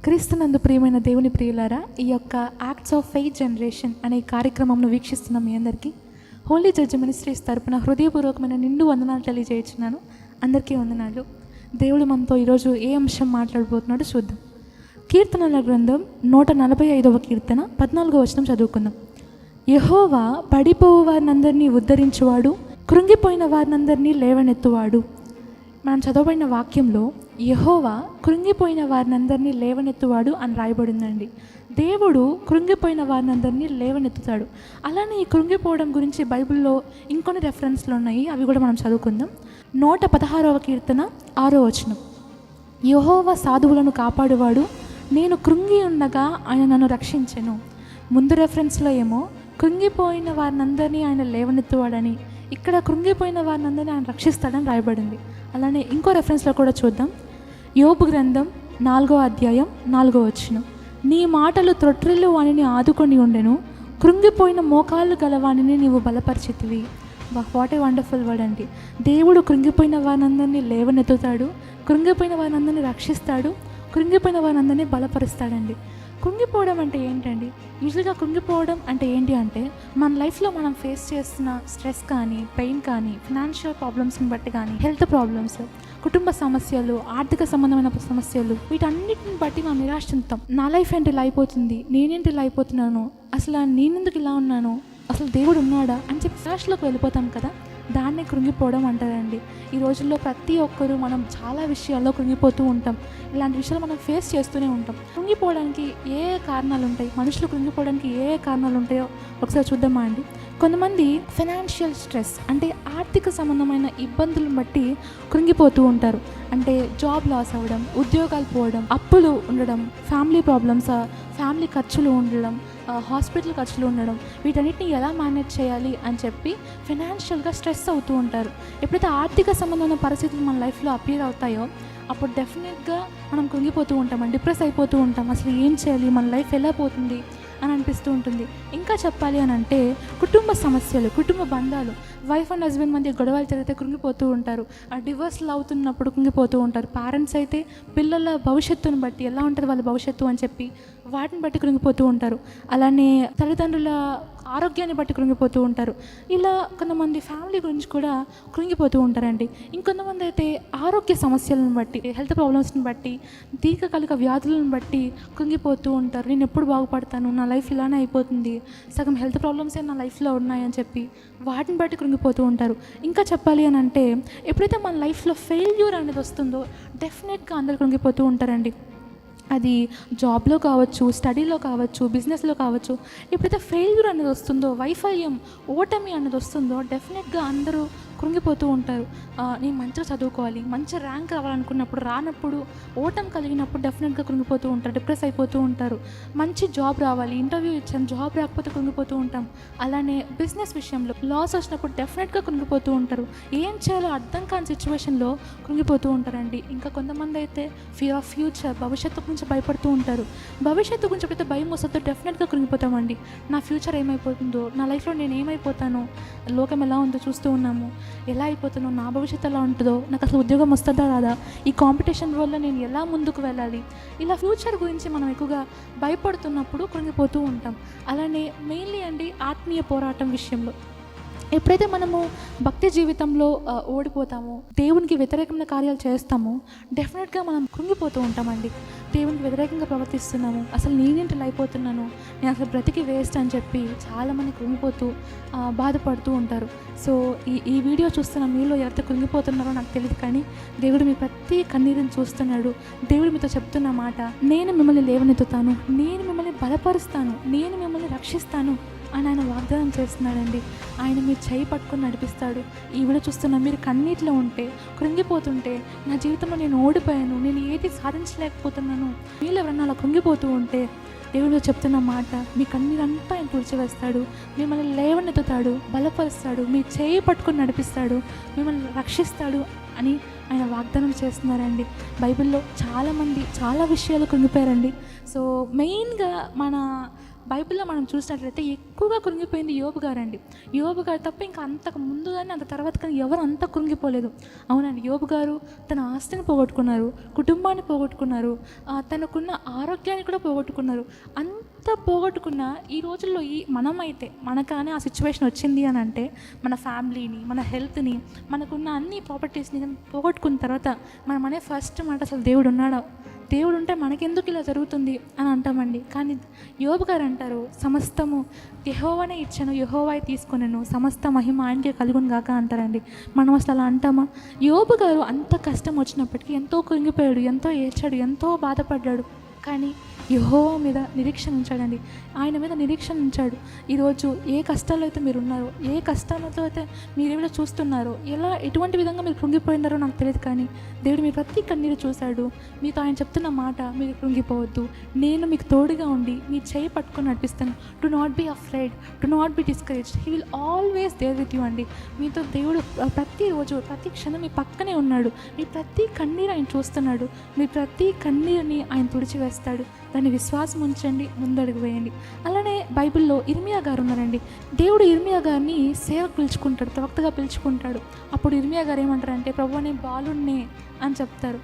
క్రీస్తునందు ప్రియమైన దేవుని ప్రియులారా, ఈ యొక్క యాక్ట్స్ ఆఫ్ ఫెయిత్ జనరేషన్ అనే కార్యక్రమంను వీక్షిస్తున్న మీ అందరికీ హోలీ జడ్జ్ మినిస్ట్రీస్ తరపున హృదయపూర్వకమైన నిండు వందనాలు తెలియజేస్తున్నాను. అందరికీ వందనాలు. దేవుడు మనతో ఈరోజు ఏ అంశం మాట్లాడబోతున్నాడో చూద్దాం. కీర్తనల గ్రంథం 145వ కీర్తన 14వ వచనం చదువుకుందాం. యెహోవా పడిపోవు వారినందరినీ ఉద్ధరించువాడు, కృంగిపోయిన వారినందరినీ లేవనెత్తువాడు. మనం చదవబడిన వాక్యంలో యెహోవా కృంగిపోయిన వారినందరినీ లేవనెత్తువాడు అని రాయబడిందండి. దేవుడు కృంగిపోయిన వారినందరినీ లేవనెత్తుతాడు. అలానే ఈ కృంగిపోవడం గురించి బైబిల్లో ఇంకొన్ని రెఫరెన్స్లు ఉన్నాయి, అవి కూడా మనం చదువుకుందాం. 116వ కీర్తన 6వ వచనం. యెహోవా సాధువులను కాపాడువాడు, నేను కృంగి ఉండగా ఆయన నన్ను రక్షించెను. ముందు రెఫరెన్స్లో ఏమో కృంగిపోయిన వారినందరినీ ఆయన లేవనెత్తువాడని, ఇక్కడ కృంగిపోయిన వారినందరినీ ఆయన రక్షిస్తాడని రాయబడింది. అలానే ఇంకో రెఫరెన్స్లో కూడా చూద్దాం. యోబు గ్రంథం 4వ అధ్యాయం 4వ వచనం. నీ మాటలు త్రొట్రిల్లు వానిని ఆదుకొని ఉండెను, కృంగిపోయిన మోకాళ్ళు గలవానిని నీవు బలపరిచితివి. వాట్ ఏ వండర్ఫుల్ వర్డ్ అండి. దేవుడు కృంగిపోయిన వారినందరినీ లేవనెత్తుతాడు, కృంగిపోయిన వారినందరినీ రక్షిస్తాడు, కృంగిపోయిన వారినందరినీ బలపరుస్తాడండి. కృంగిపోవడం అంటే ఏంటండి? యూజువల్గా కృంగిపోవడం అంటే ఏంటి అంటే, మన లైఫ్లో మనం ఫేస్ చేస్తున్న స్ట్రెస్ కానీ, పెయిన్ కానీ, ఫినాన్షియల్ ప్రాబ్లమ్స్ని బట్టి కానీ, హెల్త్ ప్రాబ్లమ్స్, కుటుంబ సమస్యలు, ఆర్థిక సంబంధమైన సమస్యలు, వీటన్నిటిని బట్టి మనం నిరాశ చెందుతాం. నా లైఫ్ ఏంటి ఇలా అయిపోతుంది, నేనేంటి ఇలా అయిపోతున్నాను, అసలు నేనెందుకు ఇలా ఉన్నాను, అసలు దేవుడు ఉన్నాడా అని చెప్పి నిరాశలోకి వెళ్ళిపోతాం కదా. దాన్నే కృంగిపోవడం అంటారండి. ఈ రోజుల్లో ప్రతి ఒక్కరూ మనం చాలా విషయాల్లో కృంగిపోతూ ఉంటాం. ఇలాంటి విషయాలు మనం ఫేస్ చేస్తూనే ఉంటాం. కృంగిపోవడానికి ఏ కారణాలు ఉంటాయి, మనుషులు కృంగిపోవడానికి ఏ కారణాలు ఉంటాయో ఒకసారి చూద్దామా అండి. కొంతమంది ఫైనాన్షియల్ స్ట్రెస్ అంటే ఆర్థిక సంబంధమైన ఇబ్బందులను బట్టి కృంగిపోతూ ఉంటారు. అంటే జాబ్ లాస్ అవ్వడం, ఉద్యోగాలు పోవడం, అప్పులు ఉండడం, ఫ్యామిలీ ప్రాబ్లమ్స్, ఫ్యామిలీ ఖర్చులు ఉండడం, హాస్పిటల్ ఖర్చులు ఉండడం, వీటన్నిటిని ఎలా మేనేజ్ చేయాలి అని చెప్పి ఫైనాన్షియల్గా స్ట్రెస్ అవుతూ ఉంటారు. ఎప్పుడైతే ఆర్థిక సంబంధమైన పరిస్థితులు మన లైఫ్లో అపియర్ అవుతాయో అప్పుడు డెఫినెట్గా మనం కృంగిపోతూ ఉంటాం, డిప్రెస్ అయిపోతూ ఉంటాం. అసలు ఏం చేయాలి, మన లైఫ్ ఎలా పోతుంది అని అనిపిస్తూ ఉంటుంది. ఇంకా చెప్పాలి అని అంటే కుటుంబ సమస్యలు, కుటుంబ బంధాలు, వైఫ్ అండ్ హస్బెండ్ మధ్య గొడవలు జరిగితే కృంగిపోతూ ఉంటారు. ఆ డివోర్స్లు అవుతున్నప్పుడు కృంగిపోతూ ఉంటారు. పేరెంట్స్ అయితే పిల్లల భవిష్యత్తును బట్టి ఎలా ఉంటుంది వాళ్ళ భవిష్యత్తు అని చెప్పి వాటిని బట్టి కృంగిపోతూ ఉంటారు. అలానే తల్లిదండ్రుల ఆరోగ్యాన్ని బట్టి కృంగిపోతూ ఉంటారు. ఇలా కొంతమంది ఫ్యామిలీ గురించి కూడా కృంగిపోతూ ఉంటారండి. ఇంకొంతమంది అయితే ఆరోగ్య సమస్యలను బట్టి, హెల్త్ ప్రాబ్లమ్స్ని బట్టి, దీర్ఘకాలిక వ్యాధులను బట్టి కృంగిపోతూ ఉంటారు. నేను ఎప్పుడు బాగుపడతాను, నా లైఫ్ ఇలానే అయిపోతుంది, సగం హెల్త్ ప్రాబ్లమ్సే నా లైఫ్లో ఉన్నాయని చెప్పి వాటిని బట్టి కృంగిపోతూ ఉంటారు. ఇంకా చెప్పాలి అని అంటే ఎప్పుడైతే మన లైఫ్లో ఫెయిల్యూర్ అనేది వస్తుందో డెఫినెట్గా అందరూ కృంగిపోతూ ఉంటారండి. అది జాబ్లో కావచ్చు, స్టడీలో కావచ్చు, బిజినెస్లో కావచ్చు. ఎప్పుడైతే ఫెయిల్యూర్ అనేది వస్తుందో, వైఫల్యం, ఓటమి అనేది వస్తుందో డెఫినెట్గా అందరూ కృంగిపోతూ ఉంటారు. నేను మంచిగా చదువుకోవాలి, మంచి ర్యాంక్ రావాలనుకున్నప్పుడు రానప్పుడు, ఓటమి కలిగినప్పుడు డెఫినెట్గా కృంగిపోతూ ఉంటారు, డిప్రెస్ అయిపోతూ ఉంటారు. మంచి జాబ్ రావాలి, ఇంటర్వ్యూ ఇచ్చాను, జాబ్ రాకపోతే కృంగిపోతూ ఉంటాం. అలానే బిజినెస్ విషయంలో లాస్ వచ్చినప్పుడు డెఫినెట్గా కృంగిపోతూ ఉంటారు. ఏం చేయాలో అర్థం కాని సిచ్యువేషన్లో కృంగిపోతూ ఉంటారండి. ఇంకా కొంతమంది అయితే ఫియర్ ఆఫ్ ఫ్యూచర్, భవిష్యత్తు గురించి భయపడుతూ ఉంటారు. భవిష్యత్తు గురించి ఎప్పుడైతే భయం వస్తుందో డెఫినెట్గా కృంగిపోతామండి. నా ఫ్యూచర్ ఏమైపోతుందో, నా లైఫ్లో నేను ఏమైపోతానో, లోకం ఎలా ఉందో చూస్తూ ఉన్నాము, ఎలా అయిపోతానో, నా భవిష్యత్తు ఎలా ఉంటుందో, నాకు అసలు ఉద్యోగం వస్తుందా రాదా, ఈ కాంపిటీషన్ వల్ల నేను ఎలా ముందుకు వెళ్ళాలి, ఇలా ఫ్యూచర్ గురించి మనం ఎక్కువగా భయపడుతున్నప్పుడు కృంగిపోతూ ఉంటాం. అలానే మెయిన్లీ అండి ఆత్మీయ పోరాటం విషయంలో ఎప్పుడైతే మనము భక్తి జీవితంలో ఓడిపోతామో, దేవునికి వ్యతిరేకమైన కార్యాలు చేస్తామో డెఫినెట్గా మనం కృంగిపోతూ ఉంటామండి. దేవునికి వ్యతిరేకంగా ప్రవర్తిస్తున్నాము, అసలు నేనేంటి అయిపోతున్నాను, నేను అసలు బ్రతికి వేస్ట్ అని చెప్పి చాలామంది కృంగిపోతూ బాధపడుతూ ఉంటారు. సో ఈ వీడియో చూస్తున్న మీలో ఎవరైతే కృంగిపోతున్నారో నాకు తెలియదు, కానీ దేవుడు మీ ప్రతి కన్నీరుని చూస్తున్నాడు. దేవుడు మీతో చెప్తున్న మాట, నేను మిమ్మల్ని లేవనెత్తుతాను, నేను మిమ్మల్ని బలపరుస్తాను, నేను మిమ్మల్ని రక్షిస్తాను అని ఆయన వాగ్దానం చేస్తున్నాడండి. ఆయన మీరు చేయి పట్టుకొని నడిపిస్తాడు. ఈ వీడియో చూస్తున్న మీరు కన్నీటిలో ఉంటే, కృంగిపోతుంటే, నా జీవితంలో నేను ఓడిపోయాను, నేను ఏది సాధించలేకపోతున్నాను, వీళ్ళు ఎవరన్నా అలా కృంగిపోతూ ఉంటే దేవుడు చెప్తున్న మాట, మీ కన్నీరంతా ఆయన తుడిచివేస్తాడు, మిమ్మల్ని లేవనెత్తుతాడు, బలపరుస్తాడు, మీ చేయి పట్టుకొని నడిపిస్తాడు, మిమ్మల్ని రక్షిస్తాడు అని ఆయన వాగ్దానం చేస్తున్నారండి. బైబిల్లో చాలామంది చాలా విషయాలు కృంగిపోయారండి. సో మెయిన్గా మన బైబిల్లో మనం చూసినట్లయితే ఎక్కువగా కృంగిపోయింది యోబు గారండి. యోబు గారు తప్ప ఇంకా అంతకు ముందు కానీ అంత తర్వాత కానీ ఎవరు అంత కృంగిపోలేదు. అవునండి, యోబు గారు తన ఆస్తిని పోగొట్టుకున్నారు, కుటుంబాన్ని పోగొట్టుకున్నారు, తనకున్న ఆరోగ్యాన్ని కూడా పోగొట్టుకున్నారు. అంత పోగొట్టుకున్న ఈ రోజుల్లో మనమైతే మనకానే ఆ సిచ్యువేషన్ వచ్చింది అని అంటే మన ఫ్యామిలీని, మన హెల్త్ని, మనకున్న అన్ని ప్రాపర్టీస్ని పోగొట్టుకున్న తర్వాత మనం అనే ఫస్ట్ మాట అసలు దేవుడు ఉన్నాడా, దేవుడు ఉంటే మనకెందుకు ఇలా జరుగుతుంది అని అంటామండి. కానీ యోబు గారు అంటారు, సమస్తము యెహోవానే ఇచ్చాను, యెహోవాయే తీసుకున్నాను, సమస్త మహిమ ఆయనకే కలుగును గాక అంటారండి. మనం అసలు అలా అంటామా? యోబు గారు అంత కష్టం వచ్చినప్పటికీ ఎంతో కృంగిపోయాడు, ఎంతో ఏడ్చాడు, ఎంతో బాధపడ్డాడు. కానీ యెహోవా మీద నిరీక్షణ ఉంచాడండి, ఆయన మీద నిరీక్షణ ఉంచాడు. ఈరోజు ఏ కష్టాల్లో అయితే మీరు ఉన్నారో, ఏ కష్టాలతో అయితే మీరు ఏమైనా చూస్తున్నారో, ఎటువంటి విధంగా మీరు కృంగిపోయినారో నాకు తెలియదు, కానీ దేవుడు మీ ప్రతి కన్నీరు చూశాడు. మీతో ఆయన చెప్తున్న మాట, మీరు కృంగిపోవద్దు, నేను మీకు తోడుగా ఉండి మీ చేయి పట్టుకొని నడిపిస్తాను. Do not be afraid, do not be discouraged, he will always there with you అండి. మీతో దేవుడు ప్రతిరోజు ప్రతి క్షణం మీ పక్కనే ఉన్నాడు. మీ ప్రతి కన్నీరు ఆయన చూస్తున్నాడు, మీ ప్రతి కన్నీరుని ఆయన తుడిచివేస్తాడు. దాన్ని విశ్వాసం ఉంచండి, ముందడుగు వేయండి. అలానే బైబిల్లో ఇర్మియా గారు ఉన్నారండి. దేవుడు ఇర్మియా గారిని సేవకు పిలుచుకుంటాడు, ప్రవక్తగా పిలుచుకుంటాడు. అప్పుడు ఇర్మియా గారు ఏమంటారంటే, ప్రభువా నేను బాలున్నే అని చెప్తారు.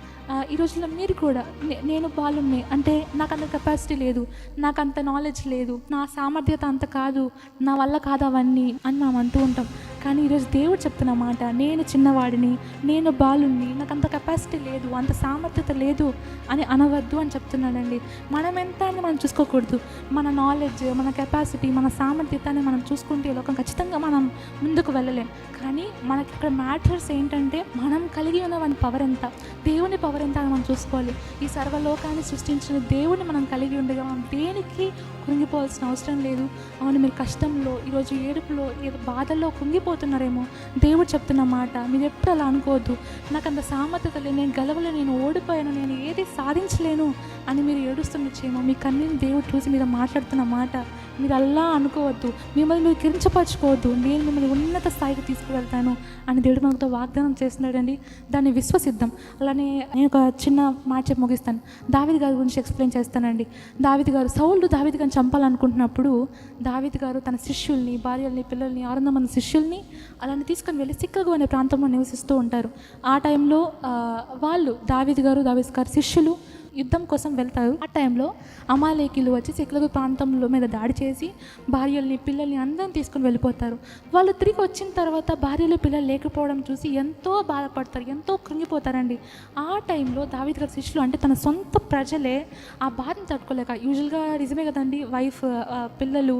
ఈ రోజుల్లో మీరు కూడా నేను బాలున్నే అంటే నాకు అంత కెపాసిటీ లేదు, నాకు అంత నాలెడ్జ్ లేదు, నా సామర్థ్యత అంత కాదు, నా వల్ల కాదు అవన్నీ అని మనం అంటూ ఉంటాం. కానీ ఈరోజు దేవుడు చెప్తున్న మాట, నేను చిన్నవాడిని, నేను బాలుని, నాకు అంత కెపాసిటీ లేదు, అంత సామర్థ్యత లేదు అని అనవద్దు అని చెప్తున్నాడండి. మనం ఎంత అని మనం చూసుకోకూడదు. మన నాలెడ్జ్, మన కెపాసిటీ, మన సామర్థ్యతని మనం చూసుకుంటే లోకం ఖచ్చితంగా మనం ముందుకు వెళ్ళలేం. కానీ మనకి ఇక్కడ మ్యాటర్స్ ఏంటంటే మనం కలిగి ఉన్న వాని పవర్ ఎంత, దేవుని పవర్ ఎంత అని మనం చూసుకోవాలి. ఈ సర్వలోకాన్ని సృష్టించిన దేవుడిని మనం కలిగి ఉండగా మనం దేనికి కృంగిపోవాల్సిన అవసరం లేదు. అవును, మీరు కష్టంలో, ఈరోజు ఏడుపులో, ఏదో బాధల్లో కృంగిపోతున్నారేమో, దేవుడు చెప్తున్న మాట మీరు ఎప్పుడు అలా అనుకోవద్దు. నాకు అంత సామర్థ్యత లేదు, నేను గెలవలేను, నేను ఓడిపోయాను, నేను ఏది సాధించలేను అని మీరు ఏడుస్తుండొచ్చేమో. మీ కన్నీని దేవుడు చూసి మీద మాట్లాడుతున్న మాట మీరు అలా అనుకోవద్దు, మిమ్మల్ని మీరు కిరించపరచుకోవద్దు. నేను మిమ్మల్ని ఉన్నత స్థాయికి తీసుకువెళ్తాను అని దేవుడు మనతో వాగ్దానం చేస్తున్నాడండి. దాన్ని విశ్వసిద్దాం. అలానే నేను ఒక చిన్న మాట చెప్పి ముగిస్తాను. దావీదు గారి గురించి ఎక్స్ప్లెయిన్ చేస్తానండి. దావీదు గారు, సౌలు దావీదు గారిని చంపాలనుకుంటున్నప్పుడు దావీదు గారు తన శిష్యుల్ని, భార్యల్ని, పిల్లల్ని, 600 మంది శిష్యుల్ని అలానే తీసుకొని వెళ్ళి సిక్కగు అనే ప్రాంతంలో నివసిస్తూ ఉంటారు. ఆ టైంలో వాళ్ళు దావీదు గారి శిష్యులు యుద్ధం కోసం వెళ్తారు. ఆ టైంలో అమాలేకీలు వచ్చి సిక్లగు ప్రాంతంలో మీద దాడి చేసి భార్యల్ని, పిల్లల్ని అందరిని తీసుకొని వెళ్ళిపోతారు. వాళ్ళు తిరిగి వచ్చిన తర్వాత భార్యలు, పిల్లలు లేకపోవడం చూసి ఎంతో బాధపడతారు, ఎంతో కృంగిపోతారండి. ఆ టైంలో దావీదు గారి శిష్యులు అంటే తన సొంత ప్రజలే ఆ బాధను తట్టుకోలేక, యూజువల్గా నిజమే కదండి, వైఫ్, పిల్లలు,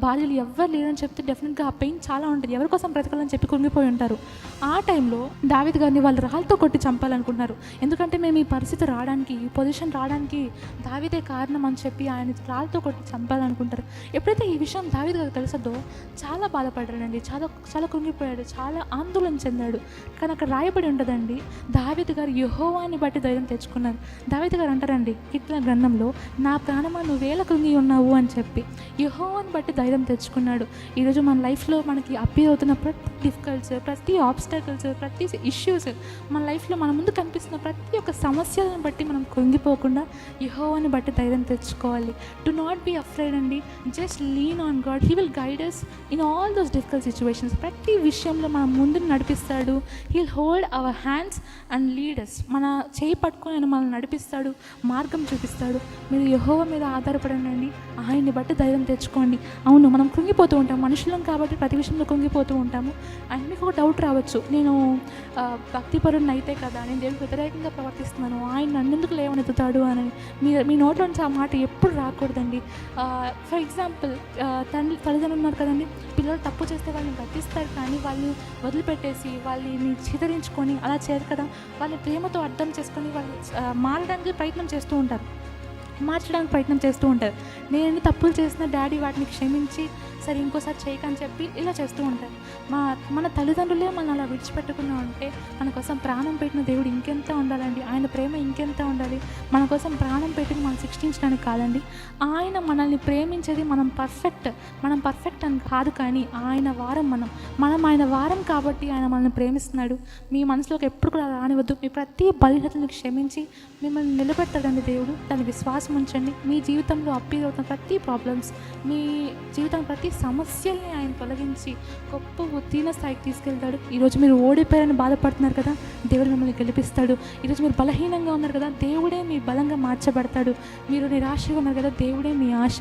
భార్యలు ఎవ్వరు లేరని చెప్తే డెఫినెట్గా ఆ పెయిన్ చాలా ఉంటుంది, ఎవరి కోసం బ్రతకాలని చెప్పి కృంగిపోయి ఉంటారు. ఆ టైంలో దావీదు గారిని వాళ్ళు రాళ్ళతో కొట్టి చంపాలనుకున్నారు. ఎందుకంటే మేము ఈ పరిస్థితి రావడానికి, ఈ పొజిషన్ రావడానికి దావీదే కారణం అని చెప్పి ఆయన రాళ్ళతో కొట్టి చంపాలనుకుంటారు. ఎప్పుడైతే ఈ విషయం దావీదు గారికి తెలుసదో చాలా బాధపడ్డాడండి, చాలా చాలా కృంగిపోయాడు, చాలా ఆందోళన చెందాడు. కానీ అక్కడ రాయబడి ఉండదండి, దావీదు గారు యెహోవాని బట్టి ధైర్యం తెచ్చుకున్నారు. దావీదు గారు అంటారండి కీర్తన గ్రంథంలో, నా ప్రాణమా నువ్వేళ కృంగి ఉన్నావు అని చెప్పి యెహోవాని బట్టి ధైర్యం తెచ్చుకున్నాడు. ఈరోజు మన లైఫ్లో మనకి అప్పీర్ అవుతున్న ప్రతి డిఫికల్ట్స్, ప్రతి ఆబ్స్టాకల్స్, ప్రతి ఇష్యూస్, మన లైఫ్లో మన ముందు కనిపిస్తున్న ప్రతి ఒక్క సమస్యలను బట్టి మనం కృంగిపోకుండా యెహోవాని బట్టి ధైర్యం తెచ్చుకోవాలి. డు నాట్ బీ అఫ్రైడ్ అండి, just lean on God, he will guide us in all those difficult situations. ప్రతి విషయంలో మన ముందు నడిపిస్తాడు. He will hold our hands and lead us. మన చేయి పట్టుకొని ఆయన మనల్ని నడిపిస్తాడు, మార్గం చూపిస్తాడు. మీరు యెహోవా మీద ఆధారపడండి, ఆయన్ని బట్టి ధైర్యం తెచ్చుకోండి. అవును, మనం కృంగిపోతూ ఉంటాం, మనుషులం కాబట్టి ప్రతి విషయంలో కృంగిపోతూ ఉంటాము. అండ్ మీకు ఒక డౌట్ రావచ్చు, నేను భక్తిపరుని అయితే కదా, నేను దేవుడికి వ్యతిరేకంగా ప్రవర్తిస్తున్నాను, ఆయన నన్నెందుకు లేవనెత్తుతాడు అని మీ నోట్లో నుంచి ఆ మాట ఎప్పుడు రాకూడదండి. ఫర్ ఎగ్జాంపుల్, తల్లిదండ్రులు ఉన్నారు కదండి, పిల్లలు తప్పు చేస్తే వాళ్ళని గద్దిస్తారు, కానీ వాళ్ళని వదిలిపెట్టేసి వాళ్ళని చిదరించుకొని అలా చేయరు కదా. వాళ్ళని ప్రేమతో అర్థం చేసుకొని వాళ్ళు మార్చడానికి ప్రయత్నం చేస్తూ ఉంటారు. నేను తప్పులు చేసిన డాడీ వాటిని క్షమించి సరే ఇంకోసారి చేయకని చెప్పి ఇలా చేస్తూ ఉంటారు. మన తల్లిదండ్రులే మనం అలా విడిచిపెట్టకుండా ఉంటే మన కోసం ప్రాణం పెట్టిన దేవుడు ఇంకెంత ఉండాలండి, ఆయన ప్రేమ ఇంకెంత ఉండాలి. మన కోసం ప్రాణం పెట్టిన మనం శిక్షించడానికి కాదండి, ఆయన మనల్ని ప్రేమించేది మనం పర్ఫెక్ట్ అని కాదు, కానీ ఆయన వారం మనం ఆయన వారం కాబట్టి ఆయన మనల్ని ప్రేమిస్తున్నాడు. మీ మనసులోకి ఎప్పుడు కూడా రానివద్దు. మీ ప్రతి బలహీనతను క్షమించి మిమ్మల్ని నిలబెట్టాడండి దేవుడు. దాని విశ్వాసం ఉంచండి. మీ జీవితంలో అప్పీల్ అవుతున్న ప్రతి ప్రాబ్లమ్స్, మీ జీవితం ప్రతి సమస్యల్ని ఆయన తొలగించి గొప్ప ఉత్తీర్ణ స్థాయికి తీసుకెళ్తాడు. ఈరోజు మీరు ఓడిపోయారని బాధపడుతున్నారు కదా, దేవుడు మిమ్మల్ని గెలిపిస్తాడు. ఈరోజు మీరు బలహీనంగా ఉన్నారు కదా, దేవుడే మీ బలంగా మార్చబడతాడు. మీరు నిరాశగా ఉన్నారు కదా, దేవుడే మీ ఆశ.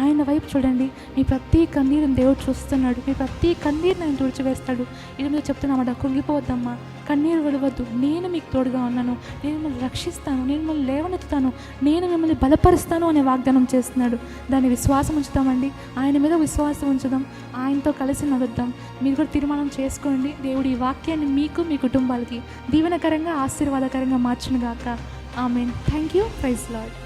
ఆయన వైపు చూడండి. మీ ప్రతి కన్నీరుని దేవుడు చూస్తున్నాడు. మీ ప్రతి కన్నీరుని ఆయన తుడిచివేస్తాడు. ఇది మీరు చెప్తున్నామాట, కృంగిపోవద్దమ్మా, కన్నీరు విడవద్దు, నేను మీకు తోడుగా ఉన్నాను, నేను మిమ్మల్ని రక్షిస్తాను, నేను మిమ్మల్ని లేవనెత్తుతాను, నేను మిమ్మల్ని బలపరుస్తాను అనే వాగ్దానం చేస్తున్నాడు. దాన్ని విశ్వాసం ఉంచుతామండి. ఆయన మీద విశ్వాసం ఉంచుదాం, ఆయనతో కలిసి నడుద్దాం. మీరు కూడా తీర్మానం చేసుకోండి. దేవుడు ఈ వాక్యాన్ని మీకు, మీ కుటుంబాలకి దీవెనకరంగా, ఆశీర్వాదకరంగా మార్చునుగాక. Amen. Thank you. Praise lord.